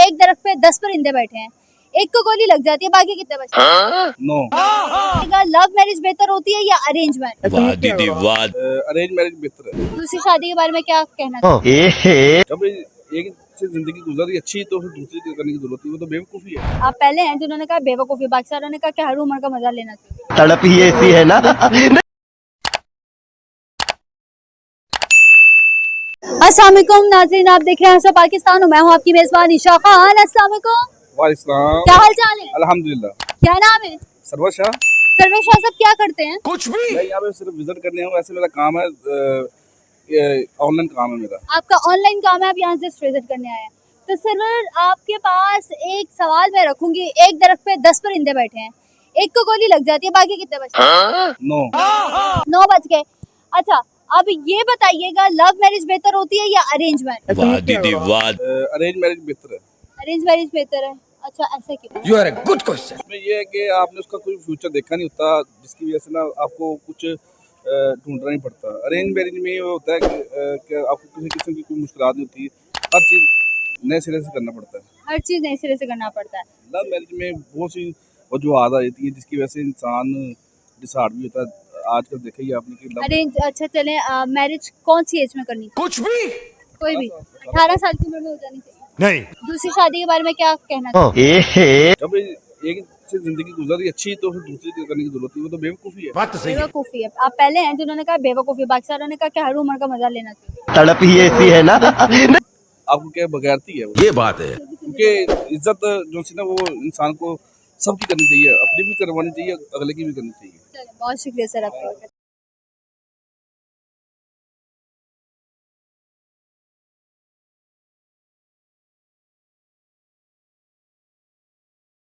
एक दरख्त पे 10 परिंदे बैठे हैं, एक को गोली लग जाती है, बाकी कितने बचते हैं? नो। लव मैरिज बेहतर होती है या अरेंज मैरिज? वाह दीदी वाह। अरेंज मैरिज बेहतर है। दूसरी शादी के बारे में क्या कहना चाहिए? जब एक से जिंदगी गुजर रही अच्छी तो फिर दूसरी करने की जरूरत है, वो तो बेवकूफी है। आप पहले हैं जिन्होंने कहा बेवकूफी, बाकी सारों ने कहा कि हर उम्र का मजा लेना चाहिए। तड़प ही ऐसी है ना। अस्सलाम वालेकुम नाज़रीन, आप देख रहे हैं पाकिस्तान, मैं हूँ आपकी मेजबान ईशा खान। अस्सलाम वालेकुम, वालेकुम। क्या हाल चाल है? अल्हम्दुलिल्लाह। क्या नाम है? सरवर शाह। सर्वे शाह साहब क्या करते हैं? कुछ भी मैं यहाँ पे सिर्फ विजिट करने आऊँ, ऐसे मेरा काम है, ऑनलाइन काम है मेरा। आपका ऑनलाइन काम है, आप यहाँ से विजिट करने आए हैं। तो सर्वर, आपके पास एक सवाल मैं रखूंगी, एक दरख्त पे 10 परिंदे बैठे हैं, एक को गोली लग जाती है, बाकी कितने बचते हैं? नो। 9 बच गए। अच्छा, अब ये बताइएगा, लव मैरिज बेहतर होती है या अरेंज मैरिज? वाह दीदी वाह। अरेंज मैरिज बेहतर है। अरेंज मैरिज बेहतर है। अच्छा, ऐसा क्यों? You are a good question. इसमें ये है कि आपने उसका कोई फ्यूचर देखा नहीं होता, जिसकी वजह से ना आपको कुछ ढूंढना नहीं पड़ता। अरेंज मैरिज में ये होता है कि आपको किसी किस्म की कोई मुश्किल नहीं होती, हर चीज़ नए सिरे से करना पड़ता है। हर चीज नए सिरे से करना पड़ता है। लव मैरिज में बहुत सी वजूहत आ जाती है, जिसकी वजह से इंसान डिसहार्ट भी होता है। आजकल देखा ही आपने कि अरेंज, अच्छा चले, मैरिज कौन सी एज में करनी? कुछ भी कोई भी 18 साल की उम्र में हो जानी चाहिए। नहीं। दूसरी शादी के बारे में क्या कहना चाहिए? जब एक से जिंदगी गुजर रही अच्छी तो फिर दूसरी करने की जरूरत है, वो तो बेवकूफ़ी है। बात तो सही है। बेवकूफी है। आप पहले हैं जिन्होंने कहा बेवकूफी, बाकी सारों ने कहा कि हर उम्र का मजा लेना चाहिए। तड़प ही ऐसी है ना। आपको क्या बगैरती है वो, ये बात है। क्योंकि इज्जत जो सी ना वो इंसान को सबकी करनी चाहिए, अपनी भी करवानी चाहिए, अगले की भी करनी चाहिए। चलिए, बहुत शुक्रिया सर आपका।